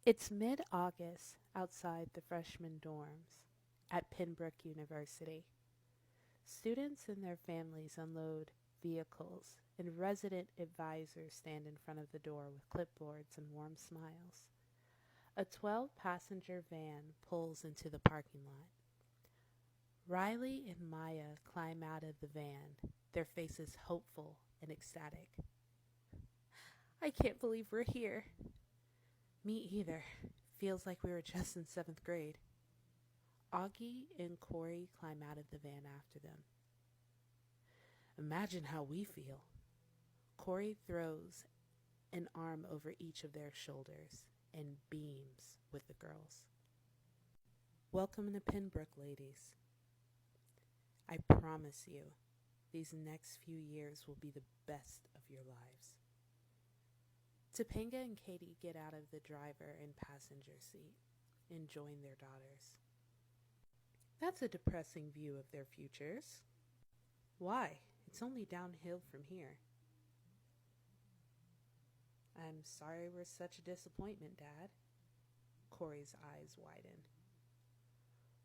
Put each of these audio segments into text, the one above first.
It's mid-August outside the freshman dorms at Pembroke University. Students and their families unload vehicles, and resident advisors stand in front of the door with clipboards and warm smiles. A 12-passenger van pulls into the parking lot. Riley and Maya climb out of the van, their faces hopeful and ecstatic. I can't believe we're here. Me either. Feels like we were just in 7th grade. Augie and Corey climb out of the van after them. Imagine how we feel. Corey throws an arm over each of their shoulders and beams with the girls. Welcome to Pembroke, ladies. I promise you, these next few years will be the best of your lives. Topanga and Katie get out of the driver and passenger seat and join their daughters. That's a depressing view of their futures. Why? It's only downhill from here. I'm sorry we're such a disappointment, Dad. Corey's eyes widen.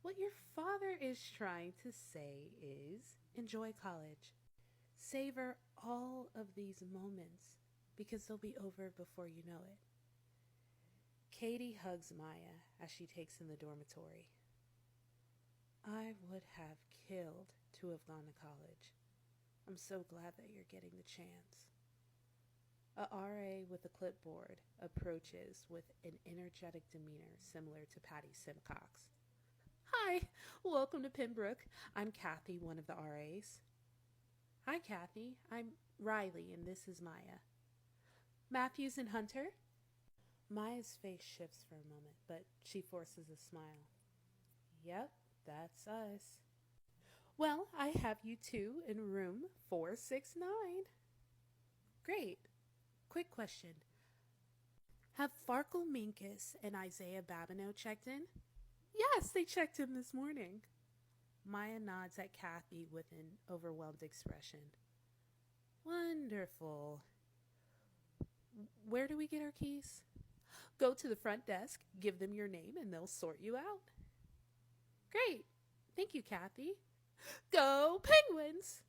What your father is trying to say is enjoy college. Savor all of these moments because they'll be over before you know it. Katie hugs Maya as she takes in the dormitory. I would have killed to have gone to college. I'm so glad that you're getting the chance. A RA with a clipboard approaches with an energetic demeanor similar to Patty Simcox. Hi, welcome to Pembroke. I'm Kathy, one of the RAs. Hi, Kathy. I'm Riley, and this is Maya. Matthews and Hunter? Maya's face shifts for a moment, but she forces a smile. Yep, that's us. Well, I have you two in room 469. Great. Quick question. Have Farkle Minkus and Isaiah Babineau checked in? Yes, they checked in this morning. Maya nods at Kathy with an overwhelmed expression. Wonderful. Where do we get our keys? Go to the front desk, give them your name, and they'll sort you out. Great. Thank you, Kathy. Go Penguins!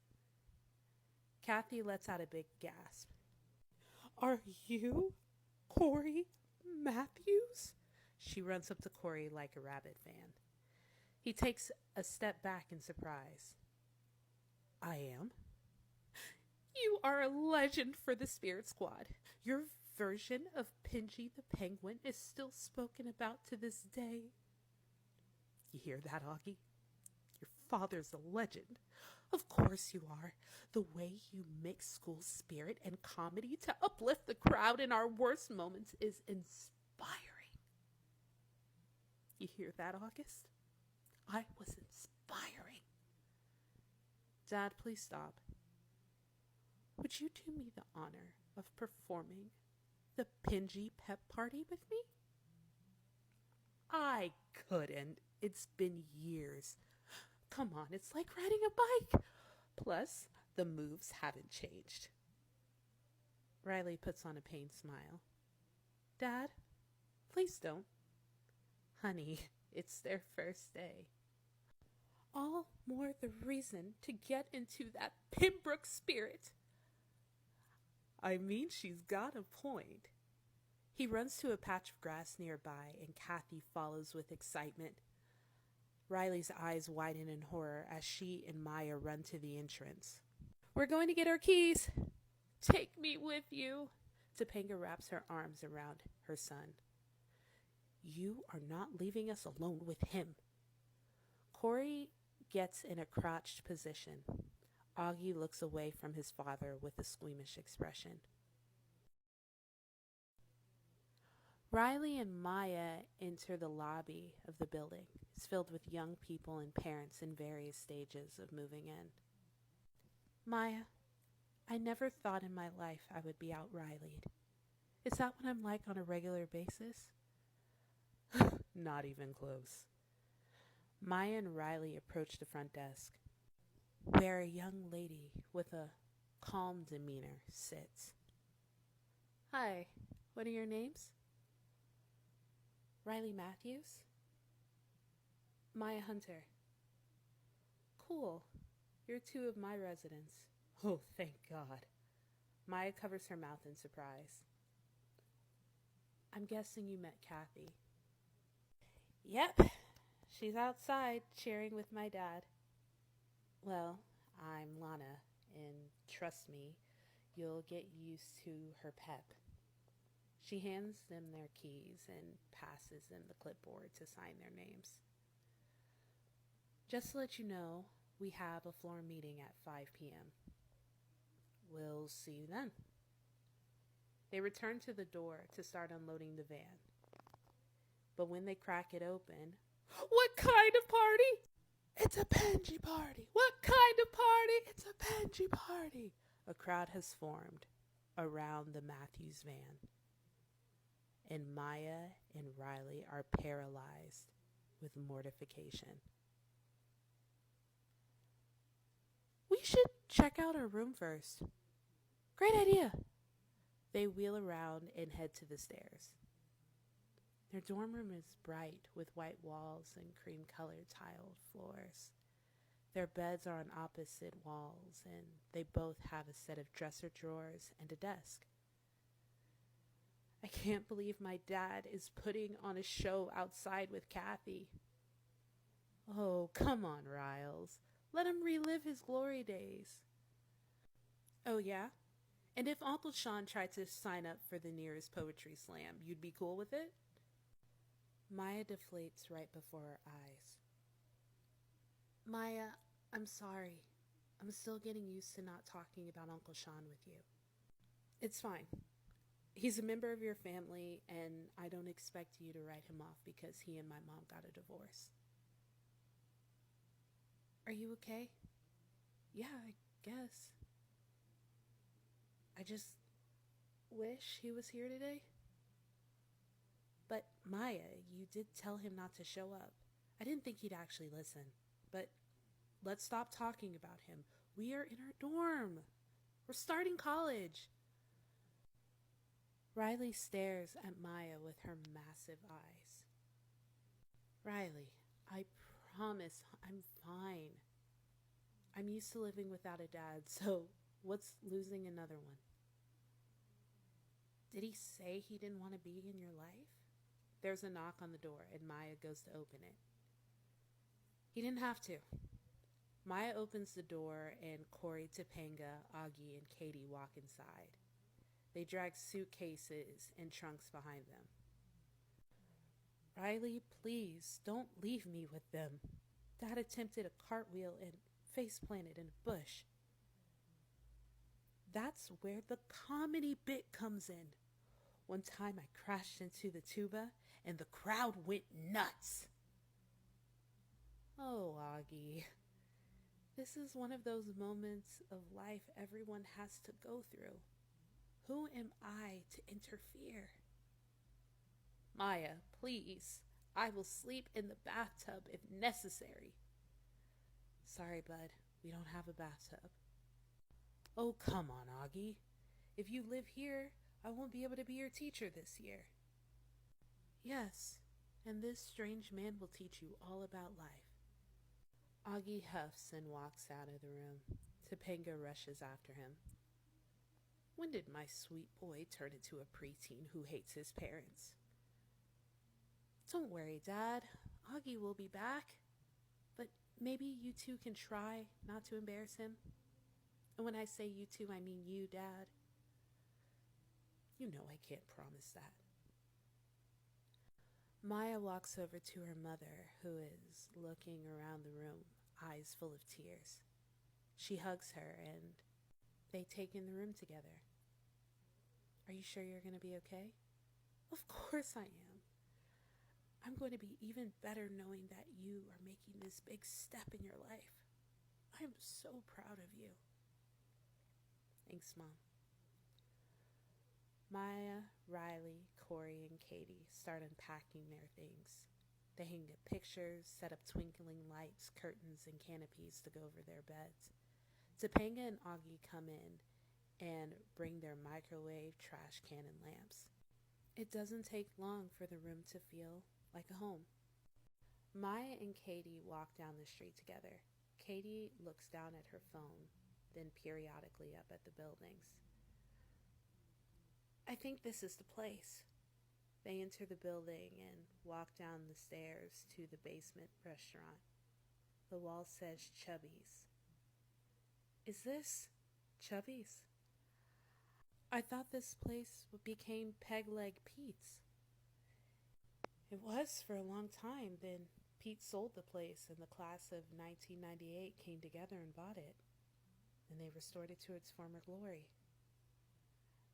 Kathy lets out a big gasp. Are you Corey Matthews? She runs up to Corey like a rabid fan. He takes a step back in surprise. I am. You are a legend for the Spirit Squad. Your version of Pingy the Penguin is still spoken about to this day. You hear that, Augie? Your father's a legend. Of course you are. The way you mix school spirit and comedy to uplift the crowd in our worst moments is inspiring. You hear that, August? I was inspiring. Dad, please stop. Would you do me the honor of performing the Pingy pep party with me? I couldn't. It's been years. Come on, it's like riding a bike. Plus, the moves haven't changed. Riley puts on a pained smile. Dad, please don't. Honey, it's their first day. All more the reason to get into that Pembroke spirit. I mean, she's got a point. He runs to a patch of grass nearby, and Kathy follows with excitement. Riley's eyes widen in horror as she and Maya run to the entrance. We're going to get our keys. Take me with you. Topanga wraps her arms around her son. You are not leaving us alone with him. Corey gets in a crouched position. Augie looks away from his father with a squeamish expression. Riley and Maya enter the lobby of the building. It's filled with young people and parents in various stages of moving in. Maya, I never thought in my life I would be out Riley'd. Is that what I'm like on a regular basis? Not even close. Maya and Riley approach the front desk, where a young lady with a calm demeanor sits. Hi, what are your names? Riley Matthews? Maya Hunter. Cool. You're two of my residents. Oh, thank God. Maya covers her mouth in surprise. I'm guessing you met Kathy. Yep. She's outside cheering with my dad. Well, I'm Lana, and trust me, you'll get used to her pep. She hands them their keys and passes them the clipboard to sign their names. Just to let you know, we have a floor meeting at 5 p.m. We'll see you then. They return to the door to start unloading the van. But when they crack it open, what kind of party? It's a Benji party. What kind of party? It's a Benji party. A crowd has formed around the Matthews van. And Maya and Riley are paralyzed with mortification. We should check out our room first. Great idea. They wheel around and head to the stairs. Their dorm room is bright with white walls and cream-colored tiled floors. Their beds are on opposite walls, and they both have a set of dresser drawers and a desk. I can't believe my dad is putting on a show outside with Kathy. Oh, come on, Riles. Let him relive his glory days. Oh, yeah? And if Uncle Sean tried to sign up for the nearest poetry slam, you'd be cool with it? Maya deflates right before her eyes. Maya, I'm sorry. I'm still getting used to not talking about Uncle Sean with you. It's fine. He's a member of your family, and I don't expect you to write him off because he and my mom got a divorce. Are you okay? Yeah, I guess. I just wish he was here today. But Maya, you did tell him not to show up. I didn't think he'd actually listen. But let's stop talking about him. We are in our dorm. We're starting college. Riley stares at Maya with her massive eyes. Riley, I promise I'm fine. I'm used to living without a dad, so what's losing another one? Did he say he didn't want to be in your life? There's a knock on the door, and Maya goes to open it. He didn't have to. Maya opens the door, and Corey, Topanga, Augie, and Katie walk inside. They drag suitcases and trunks behind them. Riley, please, don't leave me with them. Dad attempted a cartwheel and face planted in a bush. That's where the comedy bit comes in. One time I crashed into the tuba and the crowd went nuts. Oh, Augie. This is one of those moments of life everyone has to go through. Who am I to interfere? Maya, please. I will sleep in the bathtub if necessary. Sorry, bud. We don't have a bathtub. Oh, come on, Augie. If you live here, I won't be able to be your teacher this year. Yes, and this strange man will teach you all about life. Augie huffs and walks out of the room. Topanga rushes after him. When did my sweet boy turn into a preteen who hates his parents? Don't worry, Dad. Augie will be back. But maybe you two can try not to embarrass him. And when I say you two, I mean you, Dad. You know I can't promise that. Maya walks over to her mother, who is looking around the room, eyes full of tears. She hugs her, and they take in the room together. Are you sure you're going to be okay? Of course I am. I'm going to be even better knowing that you are making this big step in your life. I am so proud of you. Thanks, Mom. Maya, Riley, Corey, and Katie start unpacking their things. They hang up pictures, set up twinkling lights, curtains, and canopies to go over their beds. Topanga and Augie come in and bring their microwave, trash can, and lamps. It doesn't take long for the room to feel like a home. Maya and Katie walk down the street together. Katie looks down at her phone, then periodically up at the buildings. I think this is the place. They enter the building and walk down the stairs to the basement restaurant. The wall says Chubby's. Is this Chubby's? I thought this place became Peg Leg Pete's. It was for a long time. Then Pete sold the place and the class of 1998 came together and bought it. And they restored it to its former glory.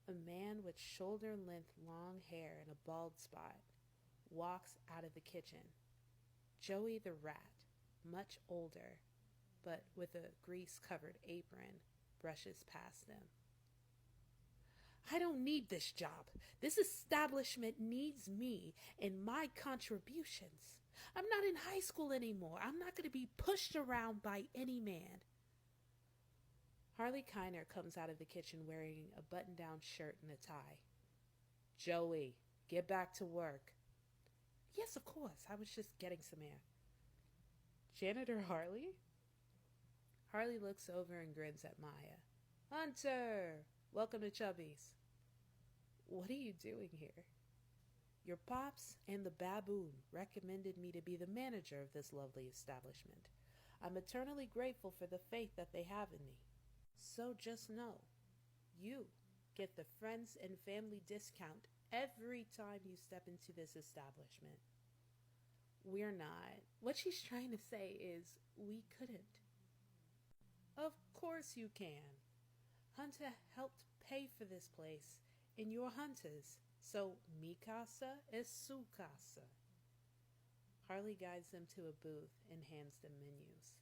A man with shoulder-length long hair and a bald spot walks out of the kitchen. Joey the rat, much older, but with a grease-covered apron, brushes past them. I don't need this job. This establishment needs me and my contributions. I'm not in high school anymore. I'm not going to be pushed around by any man. Harley Kiner comes out of the kitchen wearing a button-down shirt and a tie. Joey, get back to work. Yes, of course. I was just getting some air. Janitor Harley? Harley looks over and grins at Maya. Hunter! Welcome to Chubby's. What are you doing here? Your pops and the baboon recommended me to be the manager of this lovely establishment. I'm eternally grateful for the faith that they have in me. So just know, you get the friends and family discount every time you step into this establishment. We're not. What she's trying to say is we couldn't. Of course you can. Hunter helped pay for this place, and you're hunters, so mi casa es su casa. Harley guides them to a booth and hands them menus.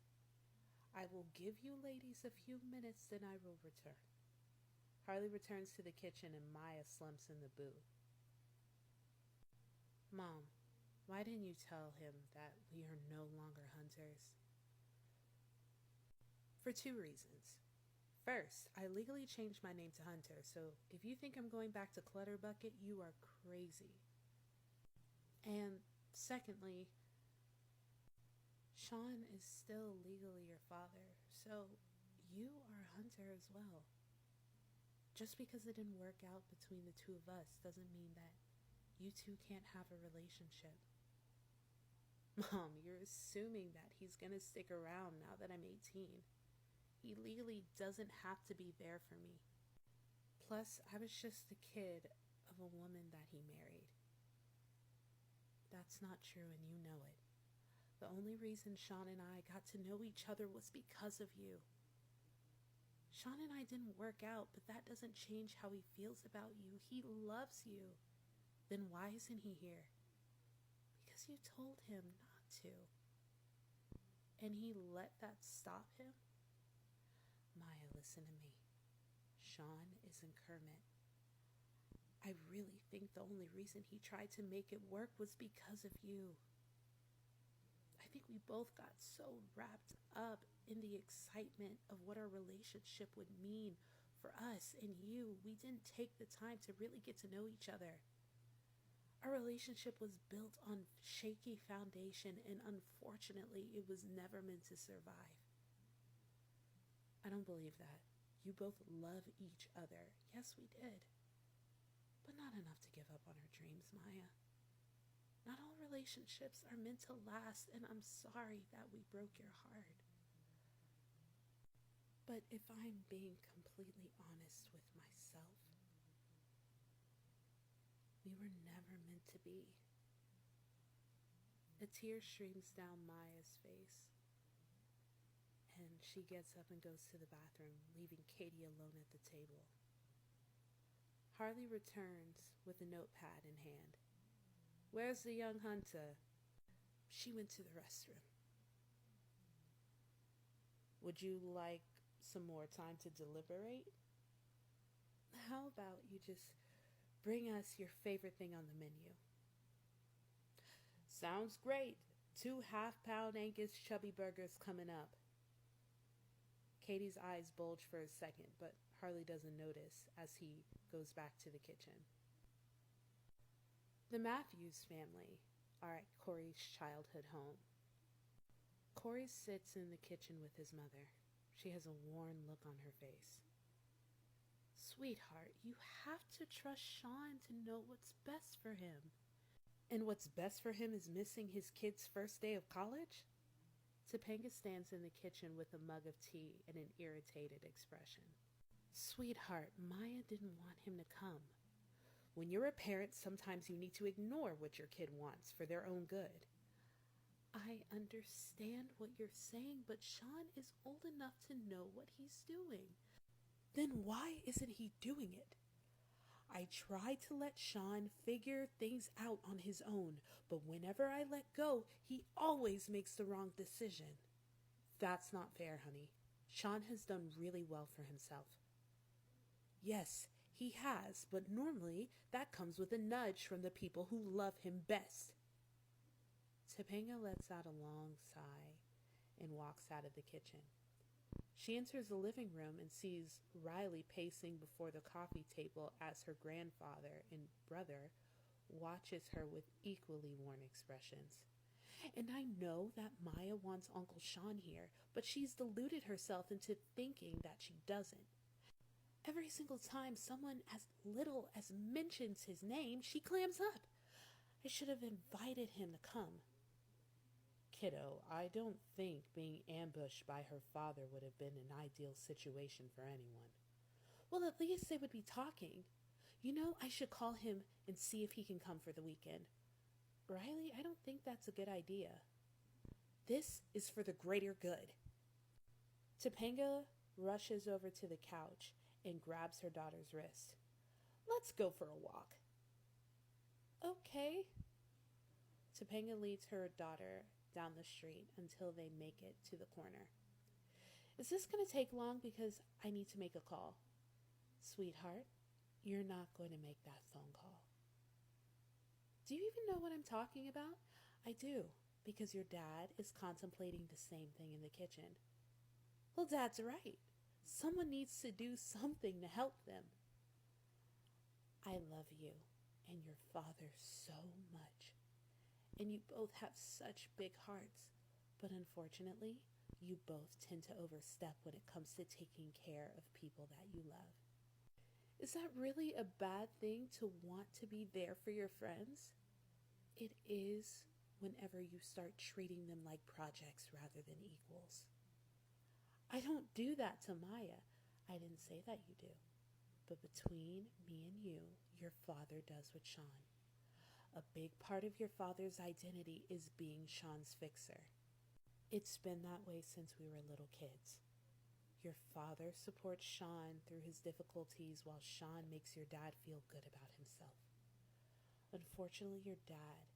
I will give you ladies a few minutes, then I will return. Harley returns to the kitchen and Maya slumps in the booth. Mom, why didn't you tell him that we are no longer hunters? For 2 reasons. First, I legally changed my name to Hunter, so if you think I'm going back to Clutterbucket, you are crazy. And secondly, Sean is still legally your father, so you are Hunter as well. Just because it didn't work out between the two of us doesn't mean that you two can't have a relationship. Mom, you're assuming that he's gonna stick around now that I'm 18. He legally doesn't have to be there for me. Plus, I was just the kid of a woman that he married. That's not true, and you know it. The only reason Sean and I got to know each other was because of you. Sean and I didn't work out, but that doesn't change how he feels about you. He loves you. Then why isn't he here? Because you told him not to. And he let that stop him? Maya, listen to me. Sean isn't Kermit. I really think the only reason he tried to make it work was because of you. I think we both got so wrapped up in the excitement of what our relationship would mean for us and you. We didn't take the time to really get to know each other. Our relationship was built on shaky foundation, and unfortunately, it was never meant to survive. I don't believe that. You both love each other. Yes, we did. But not enough to give up on our dreams, Maya. Not all relationships are meant to last, and I'm sorry that we broke your heart. But if I'm being completely honest with myself, we were never meant to be. A tear streams down Maya's face. And she gets up and goes to the bathroom, leaving Katie alone at the table. Harley returns with a notepad in hand. Where's the young hunter? She went to the restroom. Would you like some more time to deliberate? How about you just bring us your favorite thing on the menu? Sounds great. 2 half-pound Angus chubby burgers coming up. Katie's eyes bulge for a second, but Harley doesn't notice as he goes back to the kitchen. The Matthews family, are at Corey's childhood home. Corey sits in the kitchen with his mother. She has a worn look on her face. Sweetheart, you have to trust Sean to know what's best for him. And what's best for him is missing his kid's first day of college? Topanga stands in the kitchen with a mug of tea and an irritated expression. Sweetheart, Maya didn't want him to come. When you're a parent, sometimes you need to ignore what your kid wants for their own good. I understand what you're saying, but Sean is old enough to know what he's doing. Then why isn't he doing it? I try to let Sean figure things out on his own, but whenever I let go, he always makes the wrong decision. That's not fair, honey. Sean has done really well for himself. Yes, he has, but normally that comes with a nudge from the people who love him best. Topanga lets out a long sigh and walks out of the kitchen. She enters the living room and sees Riley pacing before the coffee table as her grandfather and brother watches her with equally worn expressions. And I know that Maya wants Uncle Sean here, but she's deluded herself into thinking that she doesn't. Every single time someone as little as mentions his name, she clams up. I should have invited him to come. Kiddo, I don't think being ambushed by her father would have been an ideal situation for anyone. Well, at least they would be talking. You know, I should call him and see if he can come for the weekend. Riley, I don't think that's a good idea. This is for the greater good. Topanga rushes over to the couch and grabs her daughter's wrist. Let's go for a walk. Okay. Topanga leads her daughter down the street until they make it to the corner. Is this going to take long because I need to make a call? Sweetheart, you're not going to make that phone call. Do you even know what I'm talking about? I do, because your dad is contemplating the same thing in the kitchen. Well, Dad's right. Someone needs to do something to help them. I love you and your father so much. And you both have such big hearts, but unfortunately, you both tend to overstep when it comes to taking care of people that you love. Is that really a bad thing to want to be there for your friends? It is whenever you start treating them like projects rather than equals. I don't do that to Maya. I didn't say that you do. But between me and you, your father does with Sean. A big part of your father's identity is being Sean's fixer. It's been that way since we were little kids. Your father supports Sean through his difficulties while Sean makes your dad feel good about himself. Unfortunately, your dad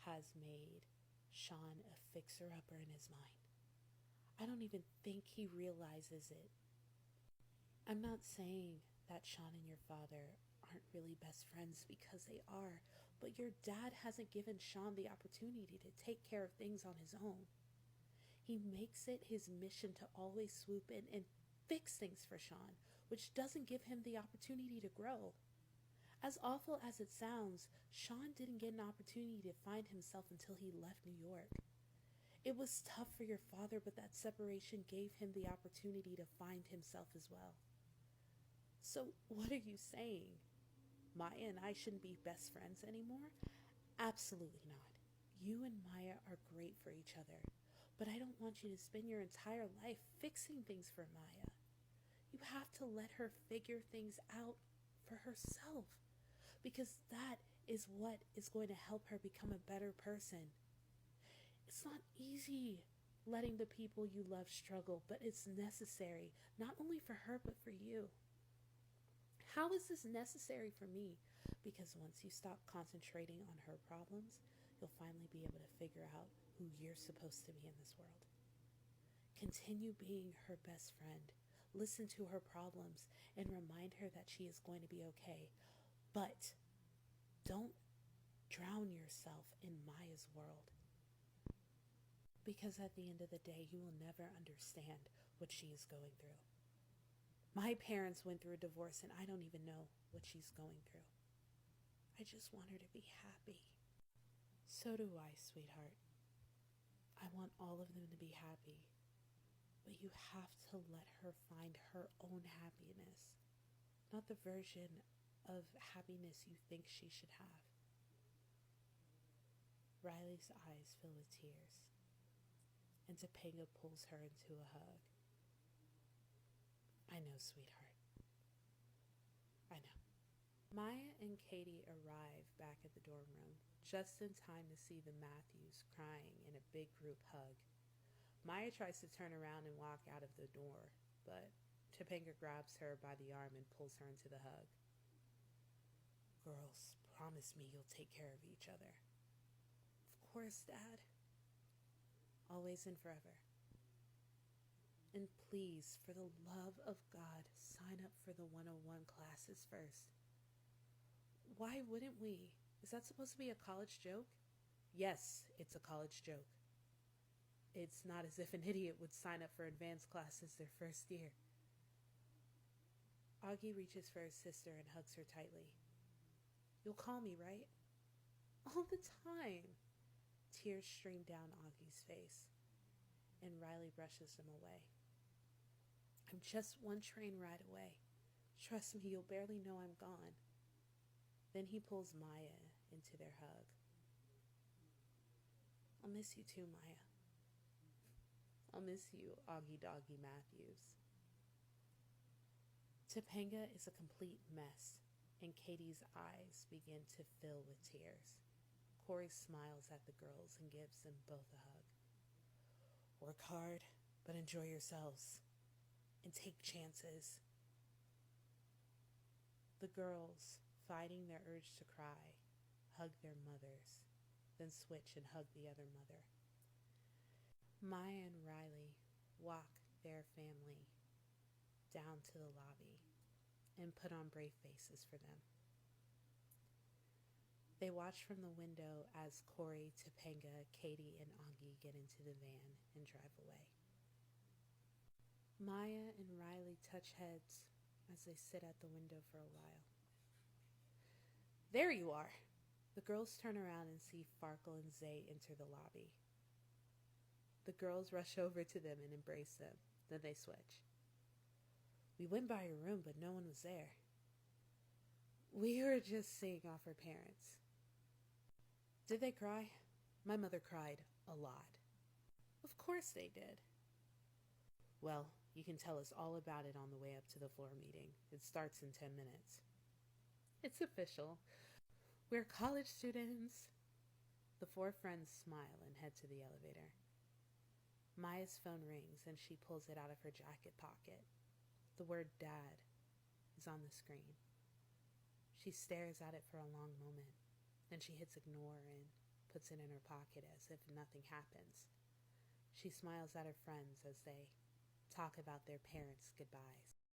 has made Sean a fixer-upper in his mind. I don't even think he realizes it. I'm not saying that Sean and your father aren't really best friends, because they are, but your dad hasn't given Sean the opportunity to take care of things on his own. He makes it his mission to always swoop in and fix things for Sean, which doesn't give him the opportunity to grow. As awful as it sounds, Sean didn't get an opportunity to find himself until he left New York. It was tough for your father, but that separation gave him the opportunity to find himself as well. So what are you saying? Maya and I shouldn't be best friends anymore? Absolutely not. You and Maya are great for each other, but I don't want you to spend your entire life fixing things for Maya. You have to let her figure things out for herself, because that is what is going to help her become a better person. It's not easy letting the people you love struggle, but it's necessary, not only for her, but for you. How is this necessary for me? Because once you stop concentrating on her problems, you'll finally be able to figure out who you're supposed to be in this world. Continue being her best friend. Listen to her problems and remind her that she is going to be okay. But don't drown yourself in Maya's world. Because at the end of the day, you will never understand what she is going through. My parents went through a divorce, and I don't even know what she's going through. I just want her to be happy. So do I, sweetheart. I want all of them to be happy, but you have to let her find her own happiness, not the version of happiness you think she should have. Riley's eyes fill with tears, and Topanga pulls her into a hug. I know, sweetheart. I know. Maya and Katie arrive back at the dorm room, just in time to see the Matthews crying in a big group hug. Maya tries to turn around and walk out of the door, but Topanga grabs her by the arm and pulls her into the hug. Girls, promise me you'll take care of each other. Of course, Dad. Always and forever. And please, for the love of God, sign up for the 101 classes first. Why wouldn't we? Is that supposed to be a college joke? Yes, it's a college joke. It's not as if an idiot would sign up for advanced classes their first year. Augie reaches for his sister and hugs her tightly. You'll call me, right? All the time. Tears stream down Augie's face, and Riley brushes them away. I'm just one train ride away. Trust me, you'll barely know I'm gone. Then he pulls Maya into their hug. I'll miss you too, Maya. I'll miss you, Augie Doggy Matthews. Topanga is a complete mess, and Katie's eyes begin to fill with tears. Corey smiles at the girls and gives them both a hug. Work hard, but enjoy yourselves, and take chances. The girls, fighting their urge to cry, hug their mothers, then switch and hug the other mother. Maya and Riley walk their family down to the lobby and put on brave faces for them. They watch from the window as Corey, Topanga, Katie, and Augie get into the van and drive away. Maya and Riley touch heads as they sit at the window for a while. There you are! The girls turn around and see Farkle and Zay enter the lobby. The girls rush over to them and embrace them. Then they switch. We went by your room, but no one was there. We were just seeing off our parents. Did they cry? My mother cried a lot. Of course they did. Well, you can tell us all about it on the way up to the floor meeting. It starts in 10 minutes. It's official. We're college students. The four friends smile and head to the elevator. Maya's phone rings and she pulls it out of her jacket pocket. The word Dad is on the screen. She stares at it for a long moment. Then she hits ignore and puts it in her pocket as if nothing happens. She smiles at her friends as they talk about their parents' goodbyes.